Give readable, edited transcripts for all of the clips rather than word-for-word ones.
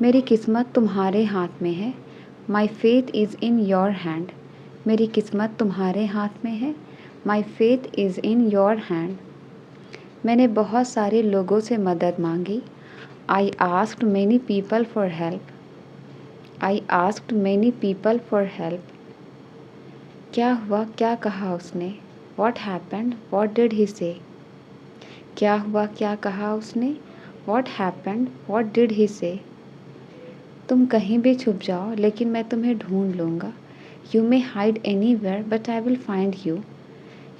मेरी किस्मत तुम्हारे हाथ में है। My faith is in your hand. मेरी किस्मत तुम्हारे हाथ में है। My faith is in your hand. मैंने बहुत सारे लोगों से मदद मांगी। I asked many people for help. I asked many people for help. क्या हुआ, क्या कहा उसने? What happened, what did he से? क्या हुआ, क्या कहा उसने? What happened, what did he से? तुम कहीं भी छुप जाओ लेकिन मैं तुम्हें ढूंढ लूँगा। You may hide anywhere but I will find you.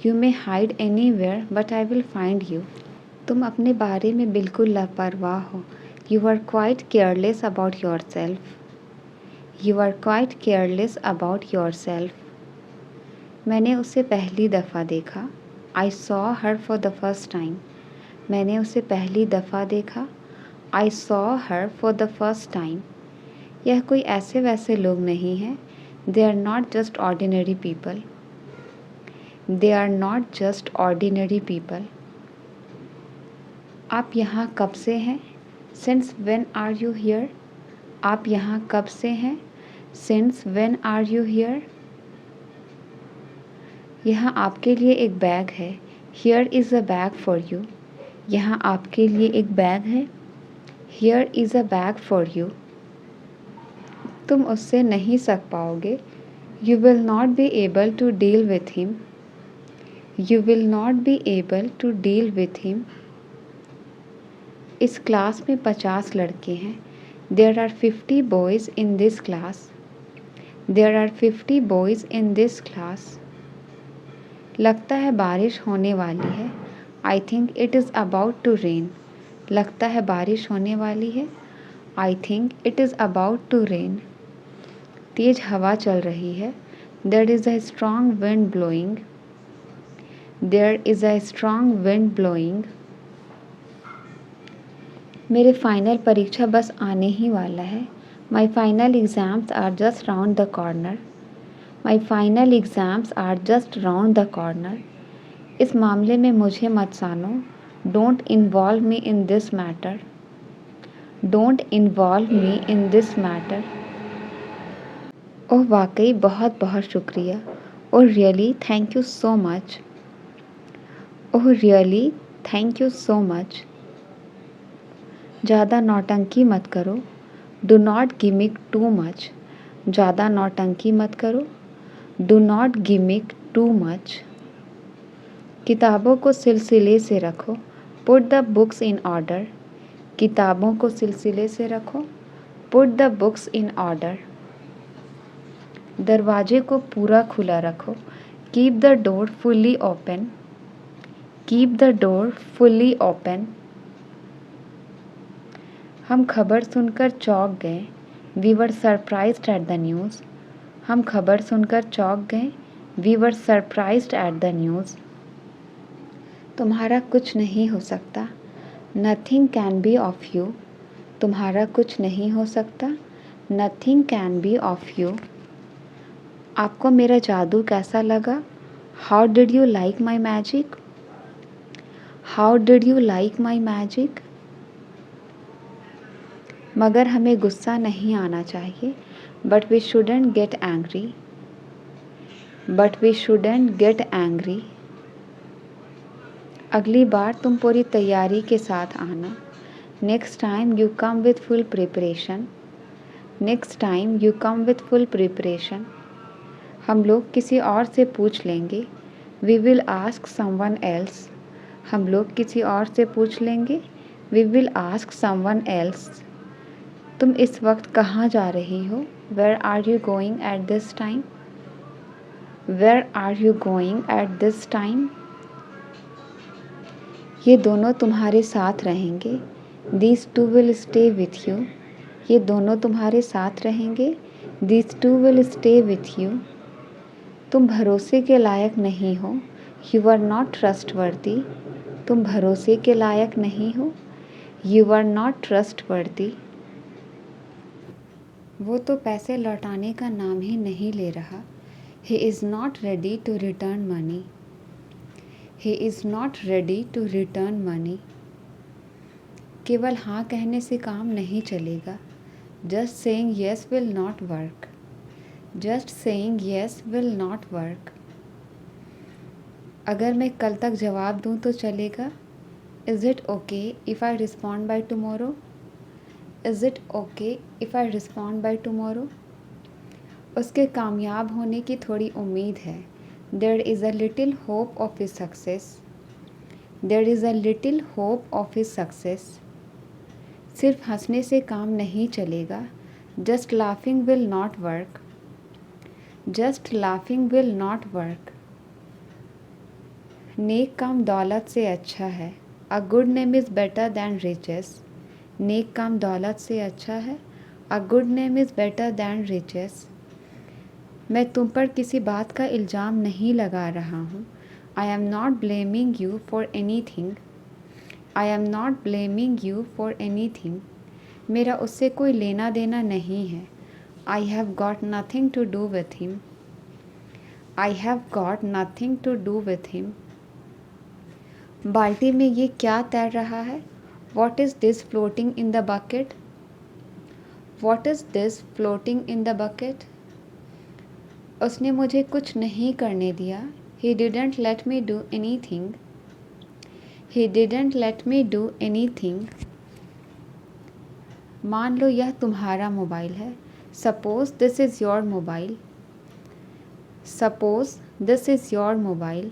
You may hide anywhere but I will find you. तुम अपने बारे में बिल्कुल लापरवाह हो। You are quite careless about yourself. You are quite careless about yourself. मैंने उसे पहली दफ़ा देखा। I saw her for the first time. मैंने उसे पहली दफ़ा देखा। I saw her for the first time. यह कोई ऐसे वैसे लोग नहीं हैं। They are not just ordinary people. They are not just ordinary people. आप यहाँ कब से हैं? Since when are you here? आप यहाँ कब से हैं? Since when are you here? यहाँ आपके लिए एक बैग है। Here is a bag for you. यहाँ आपके लिए एक बैग है। Here is a bag for you. तुम उससे नहीं सक पाओगे। You will not be able to deal with him. You will not be able to deal with him. इस क्लास में 50 लड़के हैं। There are 50 boys in this class. There are 50 boys in this class. लगता है बारिश होने वाली है। I think it is about to rain. लगता है बारिश होने वाली है। I think it is about to rain. तेज़ हवा चल रही है। There is a strong wind blowing. There is a strong wind blowing. मेरे फाइनल परीक्षा बस आने ही वाला है। My final exams are just round the corner. My final exams are just round the corner. इस मामले में मुझे मत सानो। Don't involve me in this matter. Don't involve me in this matter. Oh वाकई बहुत बहुत शुक्रिया। Oh really thank you so much. Oh really thank you so much. ज़्यादा नौटंकी मत करो। Do not gimmick too much. ज़्यादा नौटंकी मत करो। Do not gimmick too much. किताबों को सिलसिले से रखो। Put the books in order. किताबों को सिलसिले से रखो। Put the books in order. दरवाजे को पूरा खुला रखो। Keep the door fully open. Keep the door fully open. हम खबर सुनकर चौंक गए। We were surprised at the news. हम खबर सुनकर चौंक गए। We were surprised at the news. तुम्हारा कुछ नहीं हो सकता। Nothing can be of you. तुम्हारा कुछ नहीं हो सकता। Nothing can be of you. आपको मेरा जादू कैसा लगा? How did you like my magic? How did you like my magic? मगर हमें गुस्सा नहीं आना चाहिए। But we shouldn't get angry. But we shouldn't get angry. अगली बार तुम पूरी तैयारी के साथ आना। Next time you come with full preparation. Next time you come with full preparation. हम लोग किसी और से पूछ लेंगे। We will ask someone else. हम लोग किसी और से पूछ लेंगे। We will ask someone else. तुम इस वक्त कहाँ जा रही हो? Where are you going at this time? Where are you going at this time? ये दोनों तुम्हारे साथ रहेंगे। These two will stay with you. ये दोनों तुम्हारे साथ रहेंगे। These two will stay with you. तुम भरोसे के लायक नहीं हो। You are not trustworthy. तुम भरोसे के लायक नहीं हो। You are not trustworthy. वो तो पैसे लौटाने का नाम ही नहीं ले रहा। He is not ready to return money. He is not ready to return money. केवल हाँ कहने से काम नहीं चलेगा। Just saying yes will not work. Just saying yes will not work. अगर मैं कल तक जवाब दूँ तो चलेगा? Is it okay if I respond by tomorrow? Is it okay if I respond by tomorrow? उसके कामयाब होने की थोड़ी उम्मीद है। There is a little hope of his success. There is a little hope of his success. सिर्फ हंसने से काम नहीं चलेगा। Just laughing will not work. Just laughing will not work. नेक काम दौलत से अच्छा है। A good name is better than riches. नेक काम दौलत से अच्छा है। A good name is better than riches. मैं तुम पर किसी बात का इल्ज़ाम नहीं लगा रहा हूँ। I am not blaming you for anything. I am not blaming you for anything. मेरा उससे कोई लेना देना नहीं है। I have got nothing to do with him. I have got nothing to do with him. बाल्टी में ये क्या तैर रहा है? What is this floating in the bucket? What is this floating in the bucket? उसने मुझे कुछ नहीं करने दिया। He didn't let me do anything. He didn't let me do anything. मान लो यह तुम्हारा मोबाइल है। Suppose this is your mobile. Suppose this is your mobile.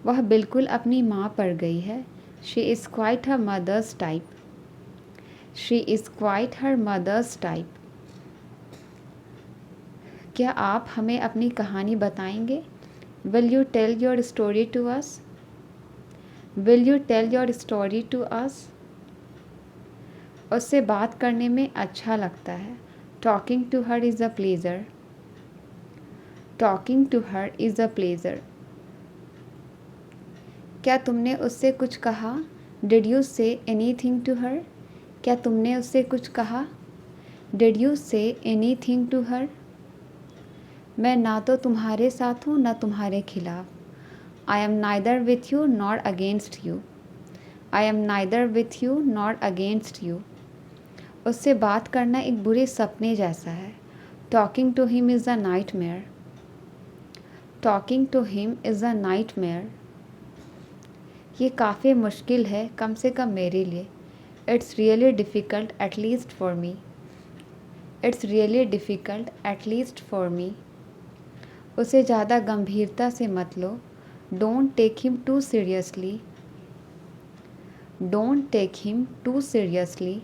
वह बिल्कुल अपनी माँ पर गई है। She is quite her mother's type. She is quite her mother's type. क्या आप हमें अपनी कहानी बताएंगे? Will you tell your story to us? Will you tell your story to us? उससे बात करने में अच्छा लगता है। Talking to her is a pleasure. Talking to her is a pleasure. क्या तुमने उससे कुछ कहा? Did you say anything to her? क्या तुमने उससे कुछ कहा? Did you say anything to her? मैं ना तो तुम्हारे साथ हूँ ना तुम्हारे खिलाफ। I am neither with you nor against you. I am neither with you nor against you. उससे बात करना एक बुरे सपने जैसा है। Talking to him is a nightmare. Talking to him is a nightmare. ये काफ़ी मुश्किल है, कम से कम मेरे लिए। It's really difficult at least for me. It's really difficult at least for me. उसे ज़्यादा गंभीरता से मत लो। Don't take him too seriously. Don't take him too seriously.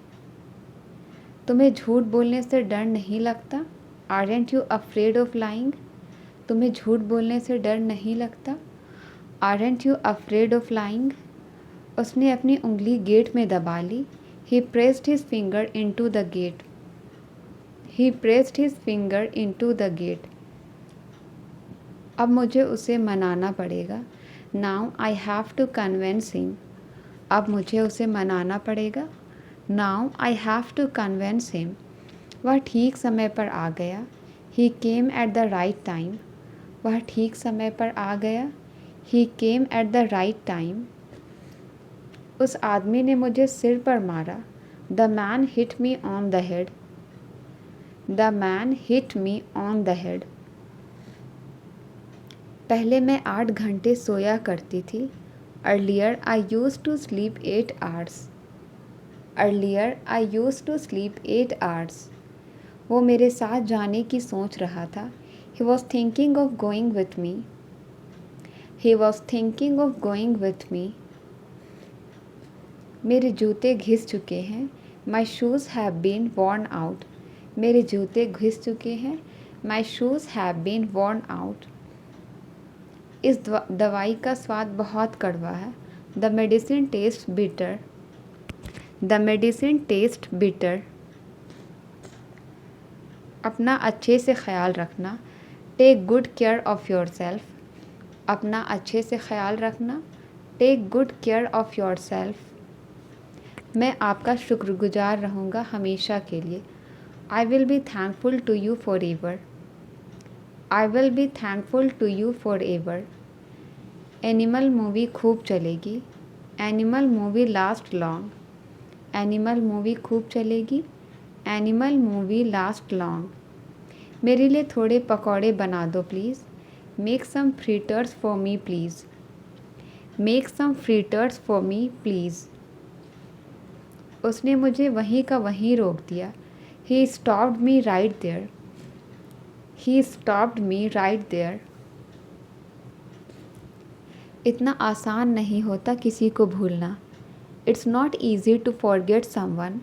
तुम्हें झूठ बोलने से डर नहीं लगता? Aren't you afraid of lying? तुम्हें झूठ बोलने से डर नहीं लगता? Aren't you afraid of lying? उसने अपनी उंगली गेट में दबा ली। He pressed his finger into the gate. He pressed his finger into the gate. अब मुझे उसे मनाना पड़ेगा। Now I have to convince him. अब मुझे उसे मनाना पड़ेगा। Now I have to convince him. वह ठीक समय पर आ गया। He came at the right time. वह ठीक समय पर आ गया। He came at the right time. उस आदमी ने मुझे सिर पर मारा। The man hit me on the head. The man hit me on the head. पहले मैं 8 घंटे सोया करती थी। Earlier I used to sleep 8 hours. Earlier I used to sleep 8 hours. वो मेरे साथ जाने की सोच रहा था। He was thinking of going with me. He was thinking of going with me. मेरे जूते घिस चुके हैं। My shoes have been worn out. मेरे जूते घिस चुके हैं। My shoes have been worn out. इस दवाई का स्वाद बहुत कड़वा है। The medicine taste bitter. The medicine taste bitter. अपना अच्छे से ख्याल रखना। Take good care of yourself. अपना अच्छे से ख्याल रखना। Take good care of yourself. मैं आपका शुक्रगुजार रहूँगा हमेशा के लिए। I will be thankful to you forever. I will be thankful to you forever. Animal movie खूब चलेगी। Animal movie last long. Animal movie खूब चलेगी। Animal movie last long. मेरे लिए थोड़े पकौड़े बना दो please. Make some fritters for me please. Make some fritters for me please. उसने मुझे वहीं का वहीं रोक दिया। He stopped me right there. He stopped me right there. इतना आसान नहीं होता किसी को भूलना। It's not easy to forget someone.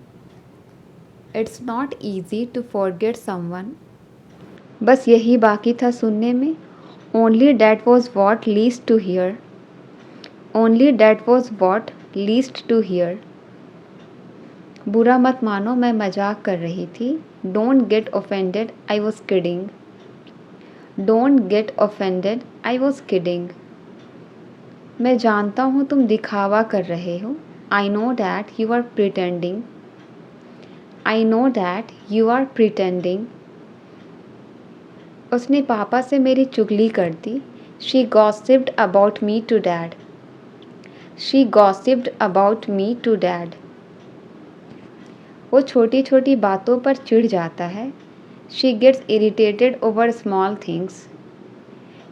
It's not easy to forget someone. बस यही बाकी था सुनने में। Only that was what least to here. Only that was what least to hear. बुरा मत मानो, मैं मजाक कर रही थी। Don't get offended, I was kidding. Don't get offended, I was kidding. मैं जानता हूँ तुम दिखावा कर रहे हो। I know that you are pretending. I know that you are pretending. उसने पापा से मेरी चुगली कर दी। She gossiped about me to dad. She gossiped about me to dad. वो छोटी छोटी बातों पर चिढ़ जाता है। She gets irritated over small things.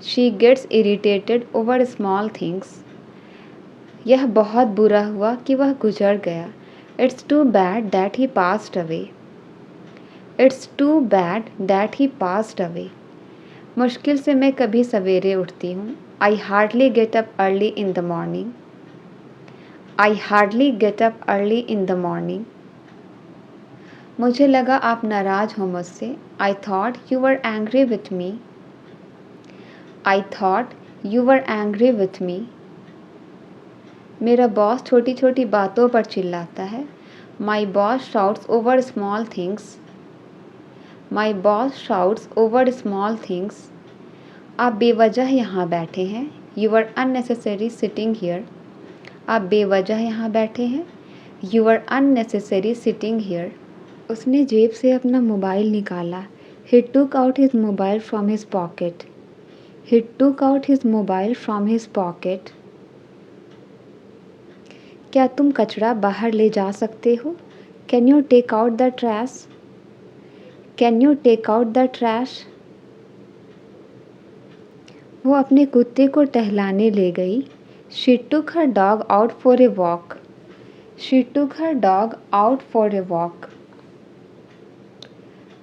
She gets irritated over small things. यह बहुत बुरा हुआ कि वह गुजर गया। It's too bad that he passed away. It's too bad that he passed away. मुश्किल से मैं कभी सवेरे उठती हूँ। I hardly get up early in the morning. I hardly get up early in the morning. मुझे लगा आप नाराज़ हो मुझसे। I thought you were angry with me. I thought you were angry with me. मेरा बॉस छोटी छोटी बातों पर चिल्लाता है। My boss shouts over small things. My boss shouts over small things. आप बेवजह यहाँ बैठे हैं। You are unnecessary sitting here. आप बेवजह यहाँ बैठे हैं। You are unnecessary sitting here. उसने जेब से अपना मोबाइल निकाला। He took out his mobile from his pocket. He took out his mobile from his pocket. क्या तुम कचरा बाहर ले जा सकते हो? Can you take out the trash? Can you take out the trash? वो अपने कुत्ते को टहलाने ले गई। She took her dog out for a walk. She took her dog out for a walk.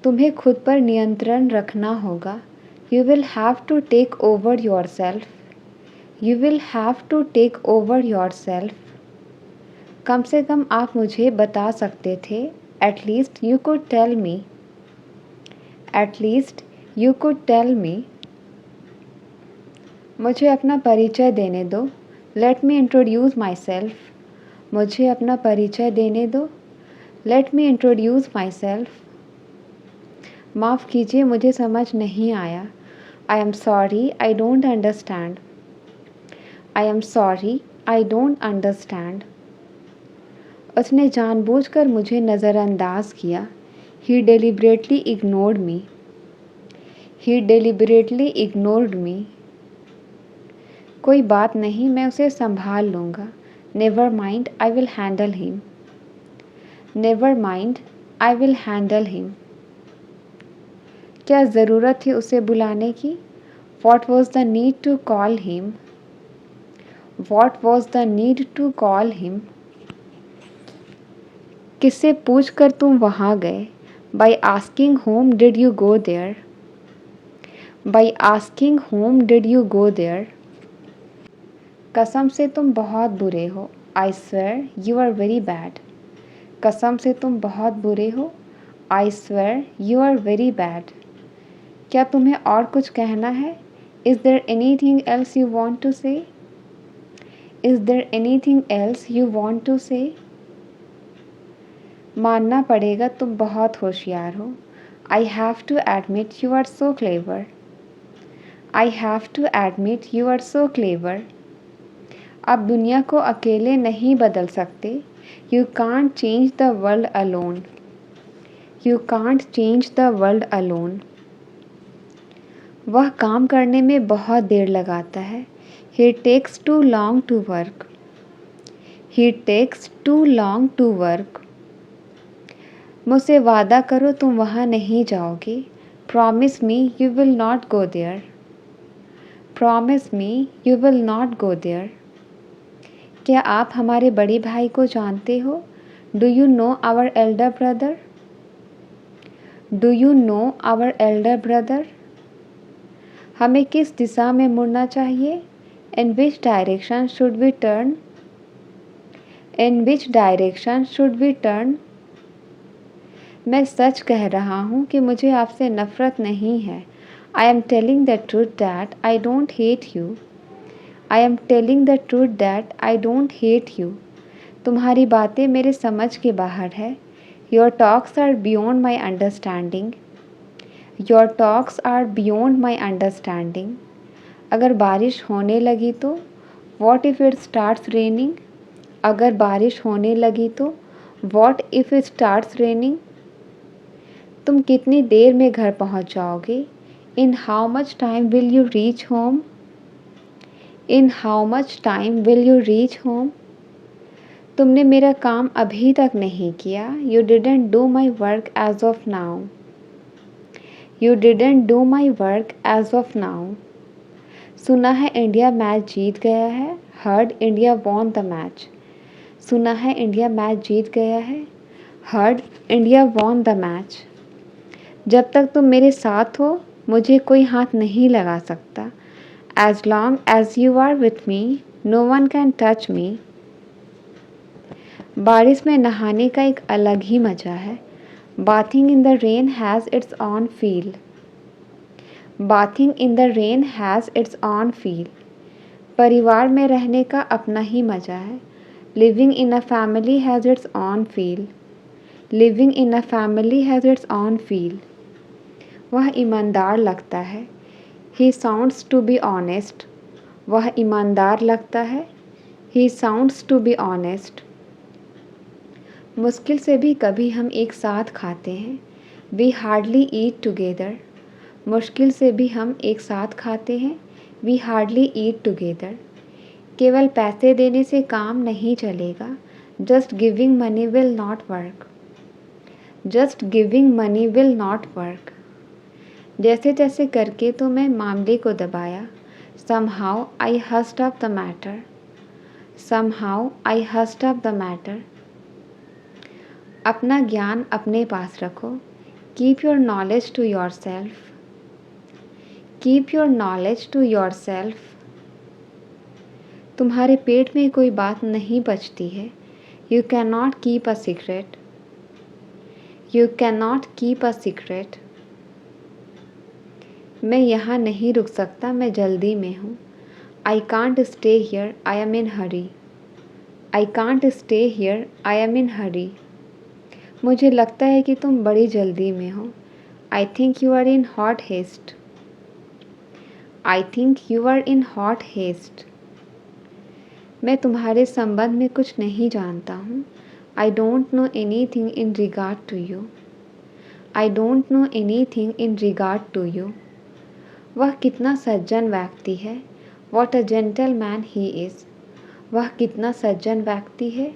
तुम्हें खुद पर नियंत्रण रखना होगा। You will have to take over yourself. You will have to take over yourself. कम से कम आप मुझे बता सकते थे। At least you could tell me. At least you could tell me. मुझे अपना परिचय देने दो। Let me introduce myself. मुझे अपना परिचय देने दो। Let me introduce myself. माफ़ कीजिए, मुझे समझ नहीं आया। I am sorry, I don't understand. I am sorry, I don't understand. उसने जानबूझकर मुझे नज़रअंदाज किया। He deliberately ignored me. He deliberately ignored मी। कोई बात नहीं, मैं उसे संभाल लूँगा। Never mind, I will handle him. Never mind, I will handle him. क्या ज़रूरत थी उसे बुलाने की? What was the need to call him? What was the need to call him? किससे पूछ कर तुम वहाँ गए? By asking whom did you go there? By asking whom did you go there? कसम से तुम बहुत बुरे हो। I swear you are very bad. कसम से तुम बहुत बुरे हो। I swear you are very bad. क्या तुम्हें और कुछ कहना है? Is there anything else you want to say? Is there anything else you want to say? मानना पड़ेगा तुम बहुत होशियार हो। I have to admit you are so clever. I have to admit you are so clever. आप दुनिया को अकेले नहीं बदल सकते। You can't change the world alone. You can't change the world alone. वह काम करने में बहुत देर लगाता है। He takes too long to work. He takes too long to work. मुझसे वादा करो तुम वहाँ नहीं जाओगे। Promise me you will not go there. Promise me you will not go there. क्या आप हमारे बड़े भाई को जानते हो? Do you know our elder brother? Do you know our elder brother? हमें किस दिशा में मुड़ना चाहिए? In which direction should we turn? In which direction should we turn? मैं सच कह रहा हूँ कि मुझे आपसे नफ़रत नहीं है। I am telling the truth that I don't hate you. I am telling the truth that I don't hate you. तुम्हारी बातें मेरे समझ के बाहर है। Your talks are beyond my understanding. Your talks are beyond my understanding. अगर बारिश होने लगी तो? What if it starts raining? अगर बारिश होने लगी तो? What if it starts raining? तुम कितनी देर में घर पहुंच जाओगे? इन how much time will you reach home? In how much time will you reach home? तुमने मेरा काम अभी तक नहीं किया। You didn't do my work as of now. You didn't do my work as of now. सुना है India match जीत गया है। Heard India won the match. सुना है इंडिया मैच जीत गया है। Heard India won the match. जब तक तुम मेरे साथ हो मुझे कोई हाथ नहीं लगा सकता। As long as you are with me no one can touch me. बारिश में नहाने का एक अलग ही मज़ा है। Bathing in the rain has its own feel. Bathing in the rain has its own feel. परिवार में रहने का अपना ही मज़ा है। Living in a family has its own feel. Living in a family has its own feel. वह ईमानदार लगता है। He sounds to be honest. वह ईमानदार लगता है। He sounds to be honest. मुश्किल से भी कभी हम एक साथ खाते हैं। We hardly eat together. मुश्किल से भी हम एक साथ खाते हैं। We hardly eat together. केवल पैसे देने से काम नहीं चलेगा। Just giving money will not work. Just giving money will not work. जैसे तैसे करके तो मैं मामले को दबाया। Somehow I hushed up the matter. Somehow I hushed up the matter. अपना ज्ञान अपने पास रखो। Keep your knowledge to yourself. Keep your knowledge to yourself. तुम्हारे पेट में कोई बात नहीं बचती है। You cannot keep a secret. You cannot keep a secret. मैं यहाँ नहीं रुक सकता, मैं जल्दी में हूँ। I can't stay here, I am in hurry. I can't stay here, I am in hurry. मुझे लगता है कि तुम बड़ी जल्दी में हो। I think you are in hot haste. I think you are in hot haste. मैं तुम्हारे संबंध में कुछ नहीं जानता हूँ। I don't know anything in regard to you. I don't know anything in regard to you. वह कितना सज्जन व्यक्ति है। What a gentleman he is. वह कितना सज्जन व्यक्ति है।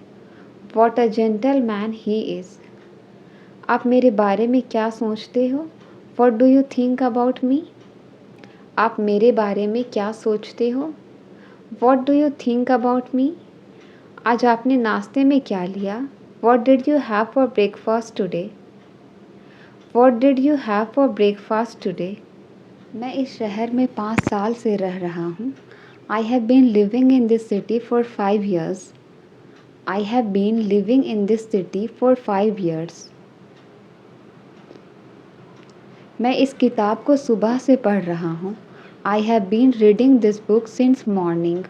What a gentleman he is. आप मेरे बारे में क्या सोचते हो? What do you think about me? आप मेरे बारे में क्या सोचते हो? What do you think about me? आज आपने नाश्ते में क्या लिया? What did you have for breakfast today? What did you have for breakfast today? मैं इस शहर में 5 साल से रह रहा हूँ। I have been living in this city for 5 years. I have been living in this city for 5 years. मैं इस किताब को सुबह से पढ़ रहा हूँ। I have been reading this book since morning.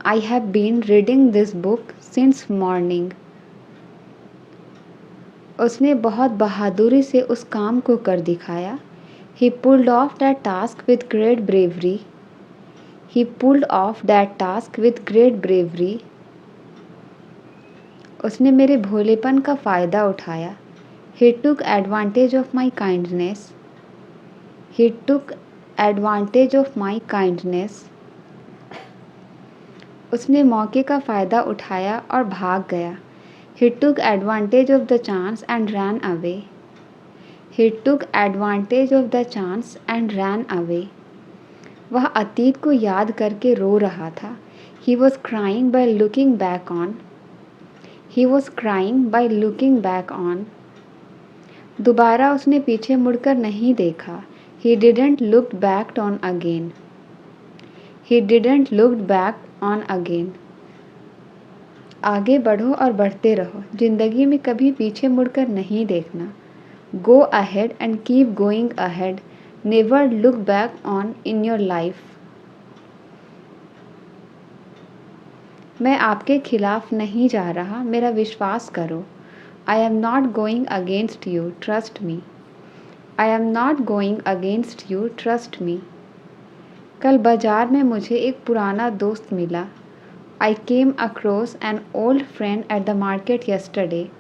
I have been reading this book since morning. उसने बहुत बहादुरी से उस काम को कर दिखाया। He pulled off that task with great bravery. He pulled off that task with great bravery. उसने मेरे भोलेपन का फ़ायदा उठाया। He took advantage of my kindness. He took advantage of my kindness. उसने मौके का फ़ायदा उठाया और भाग गया। He took advantage of the chance and ran away. He took advantage of the chance and ran away. वह अतीत को याद करके रो रहा था. He was crying by looking back on. He was crying by looking back on. दोबारा उसने पीछे मुड़कर नहीं देखा. He didn't look back on again. He didn't look back on again. आगे बढ़ो और बढ़ते रहो. जिंदगी में कभी पीछे मुड़कर नहीं देखना. Go ahead and keep going ahead. Never look back on in your life. मैं आपके खिलाफ नहीं जा रहा, मेरा विश्वास करो. I am not going against you, trust me. I am not going against you, trust me. कल बाजार में मुझे एक पुराना दोस्त मिला. I came across an old friend at the market yesterday.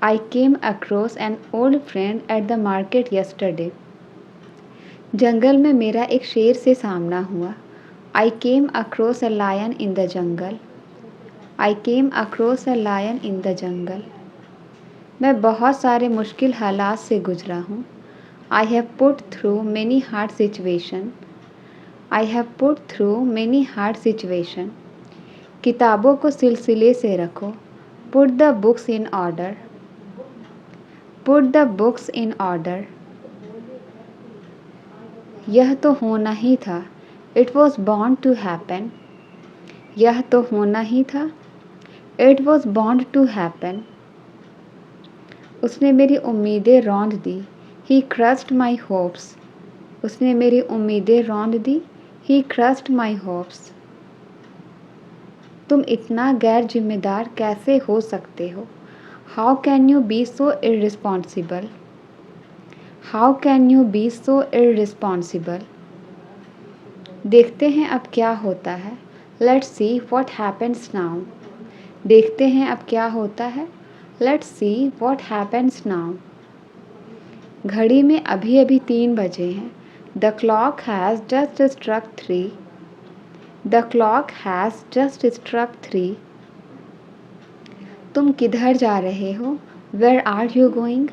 I came across an old friend at the market yesterday. जंगल में मेरा एक शेर से सामना हुआ. I came across a lion in the jungle. I came across a lion in the jungle. मैं बहुत सारे मुश्किल हालात से गुजरा हूँ. I have put through many hard situations. I have put through many hard situations. किताबों को सिलसिले से रखो. Put the books in order. Put the books in order. यह तो होना ही था. It was bound to happen. यह तो होना ही था. It was bound to happen. उसने मेरी उम्मीदें रौंद दी. He crushed my hopes. उसने मेरी उम्मीदें रौंद दी. He crushed my hopes. तुम इतना गैर जिम्मेदार कैसे हो सकते हो? How can you be so irresponsible? How can you be so irresponsible? देखते हैं अब क्या होता है. Let's see what happens now. देखते हैं अब क्या होता है. Let's see what happens now. घड़ी में अभी अभी 3 बजे हैं. The clock has just struck 3. The clock has just struck 3. तुम किधर जा रहे हो? Where are you going?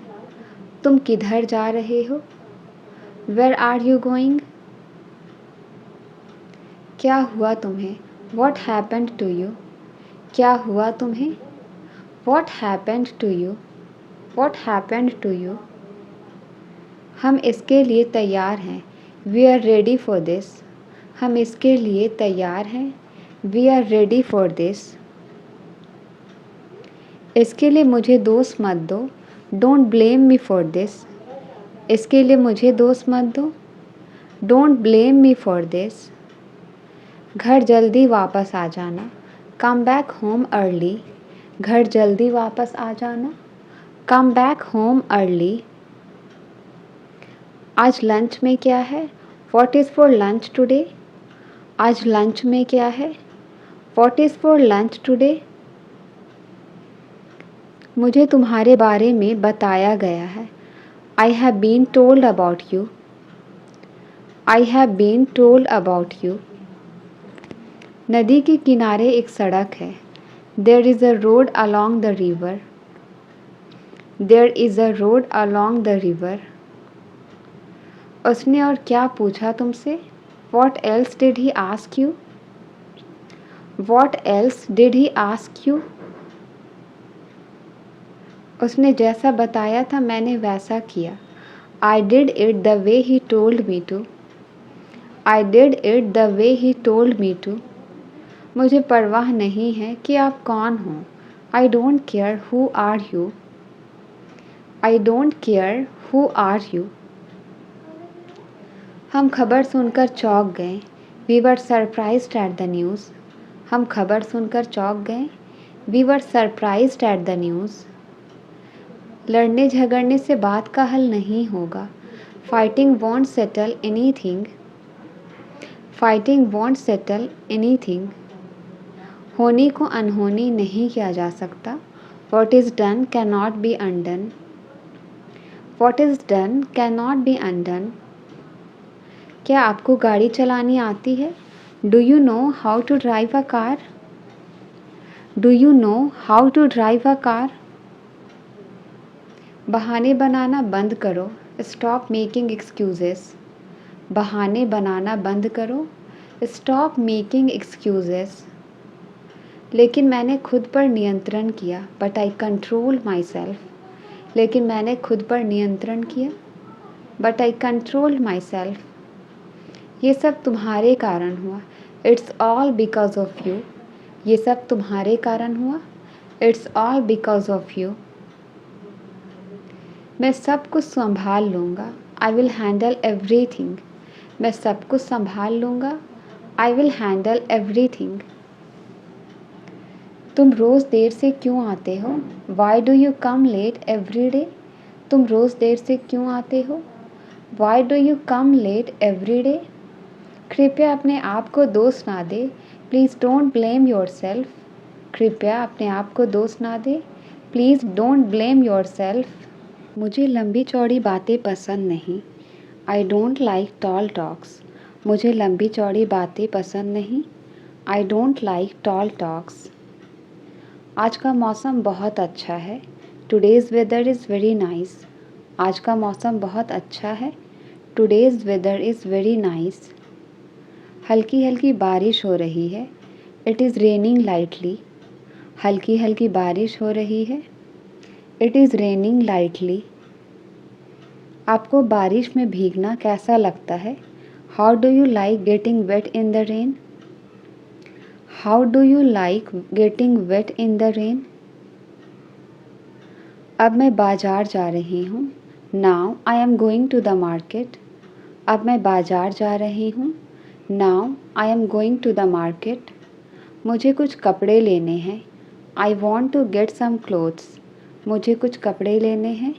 तुम किधर जा रहे हो? Where are you going? क्या हुआ तुम्हें? What happened to you? क्या हुआ तुम्हें? What happened to you? What happened to you? हम इसके लिए तैयार हैं. We are ready for this. हम इसके लिए तैयार हैं. We are ready for this. इसके लिए मुझे दोष मत दो. Don't blame me for this. इसके लिए मुझे दोष मत दो. Don't blame me for this. घर जल्दी वापस आ जाना. Come back home early. घर जल्दी वापस आ जाना. Come back home early. आज लंच में क्या है? What is for lunch today? आज लंच में क्या है? What is for lunch today? मुझे तुम्हारे बारे में बताया गया है. I have been told about you. I have been told about you. नदी के किनारे एक सड़क है. There is a road along the river. There is a road along the river. उसने और क्या पूछा तुमसे? What else did he ask you? What else did he ask you? उसने जैसा बताया था मैंने वैसा किया. I did it the way he told me to. I did it the way he told me to. मुझे परवाह नहीं है कि आप कौन हो. I don't care who are you. I don't care who are you. हम खबर सुनकर चौंक गए. We were surprised at the news. हम खबर सुनकर चौंक गए. We were surprised at the news. लड़ने झगड़ने से बात का हल नहीं होगा. Fighting won't settle anything. Fighting won't settle anything. होनी को अनहोनी नहीं किया जा सकता. What is done cannot be undone. What is done cannot be undone. क्या आपको गाड़ी चलानी आती है? Do you know how to drive a car? Do you know how to drive a car? बहाने बनाना बंद करो, स्टॉप मेकिंग एक्सक्यूजेस। बहाने बनाना बंद करो, स्टॉप मेकिंग एक्सक्यूजेस। लेकिन मैंने खुद पर नियंत्रण किया, but I control my self. लेकिन मैंने खुद पर नियंत्रण किया, but I control my self. ये सब तुम्हारे कारण हुआ, it's all because of you. ये सब तुम्हारे कारण हुआ, it's all because of you. मैं सब कुछ संभाल लूँगा, आई विल हैंडल एवरीथिंग। मैं सब कुछ संभाल लूँगा, आई विल हैंडल एवरीथिंग। तुम रोज़ देर से क्यों आते हो? Why do you come late every day? तुम रोज़ देर से क्यों आते हो? Why do you come late every day? कृपया अपने आप को दोष ना दे, please don't blame yourself. कृपया अपने आप को दोष ना दे, please don't blame yourself. मुझे लंबी चौड़ी बातें पसंद नहीं, I don't like tall talks. मुझे लंबी चौड़ी बातें पसंद नहीं, I don't like tall talks. आज का मौसम बहुत अच्छा है, today's weather is very nice. आज का मौसम बहुत अच्छा है, today's weather is very nice. हल्की हल्की बारिश हो रही है, इट इज़ रेनिंग लाइटली। हल्की हल्की बारिश हो रही है, इट इज़ रेनिंग लाइटली। आपको बारिश में भीगना कैसा लगता है? How do you like getting wet in the rain? How do you like getting wet in the rain? अब मैं बाज़ार जा रही हूँ, now I am going to the market. अब मैं बाज़ार जा रही हूँ, now I am going to the market. मुझे कुछ कपड़े लेने हैं, I want to get some clothes. मुझे कुछ कपड़े लेने हैं,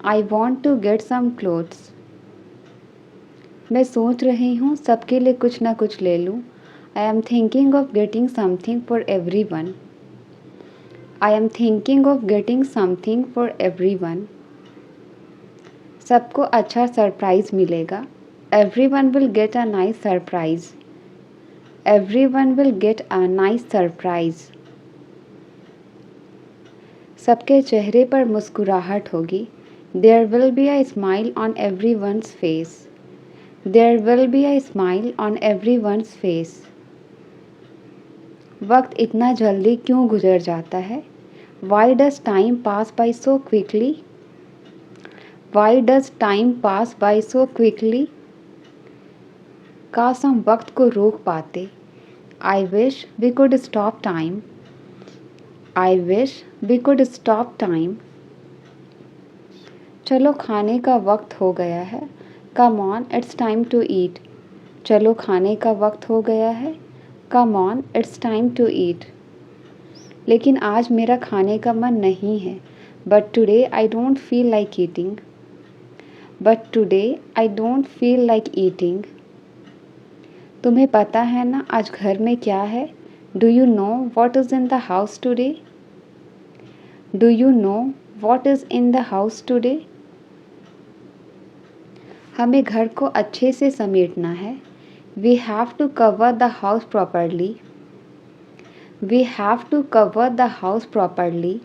I want to get some clothes. मैं सोच रही हूँ सबके लिए कुछ ना कुछ ले लूँ, I am thinking of getting something for everyone. I am thinking of getting something for everyone. सबको अच्छा सरप्राइज़ मिलेगा, everyone will get a nice surprise. Everyone will get a nice surprise. सबके चेहरे पर मुस्कुराहट होगी, there will be a smile on everyone's face. There will be a smile on everyone's face. वक्त इतना जल्दी क्यों गुजर जाता है? Why does time pass by so quickly? Why does time pass by so quickly? काश हम वक्त को रोक पाते, I wish we could stop time. I wish we could stop time. चलो खाने का वक्त हो गया है, Come on, it's time to eat. चलो खाने का वक्त हो गया है, Come on, it's time to eat. लेकिन आज मेरा खाने का मन नहीं है, but today I don't feel like eating. But today I don't feel like eating. तुम्हें पता है ना आज घर में क्या है? Do you know what is in the house today? Do you know what is in the house today? हमें घर को अच्छे से समेटना है, we have to cover the house properly. We have to cover the house properly.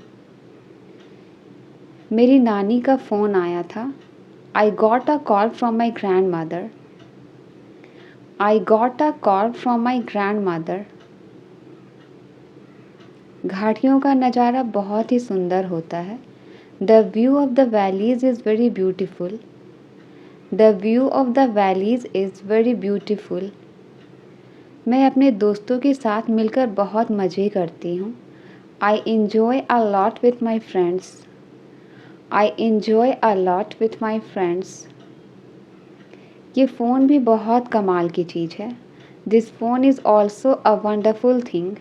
मेरी नानी का फ़ोन आया था, I got a call from my grand mother. I got a call from my grand mother. घाटियों का नज़ारा बहुत ही सुंदर होता है, the view of the valleys is very beautiful. The view of the valleys is very beautiful. मैं अपने दोस्तों के साथ मिलकर बहुत मज़े करती हूँ, I enjoy a lot with my friends. I enjoy a lot with my friends. ये फ़ोन भी बहुत कमाल की चीज़ है, this phone is also a wonderful thing.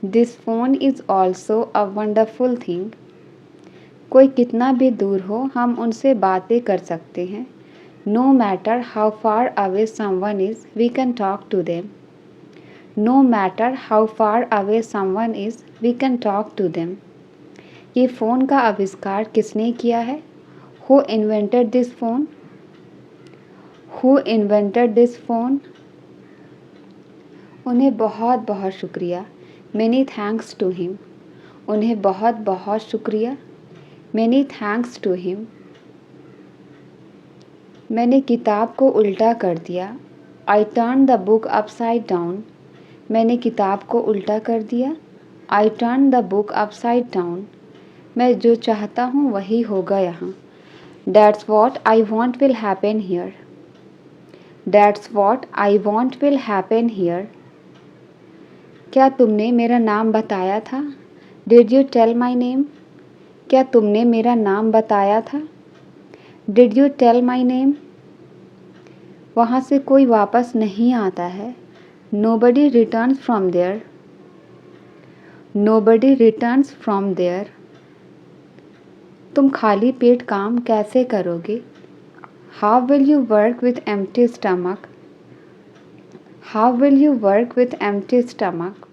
This phone is also a wonderful thing. कोई कितना भी दूर हो हम उनसे बातें कर सकते हैं, no matter how far away someone is we can talk to them. No matter how far away someone is we can talk to them. ये फ़ोन का आविष्कार किसने किया है? Who invented this phone? Who invented this phone? उन्हें बहुत बहुत शुक्रिया, Many thanks to him. उन्हें बहुत बहुत शुक्रिया. Many thanks to him. मैंने किताब को उल्टा कर दिया. I turned the book upside down. मैंने किताब को उल्टा कर दिया. I turned the book upside down. मैं जो चाहता हूँ वही होगा यहाँ. That's what I want will happen here. That's what I want will happen here. क्या तुमने मेरा नाम बताया था? Did you tell my name? क्या तुमने मेरा नाम बताया था? Did you tell my name? वहाँ से कोई वापस नहीं आता है. Nobody returns from there. Nobody returns from there. तुम खाली पेट काम कैसे करोगे? How will you work with empty stomach? How will you work with empty stomach?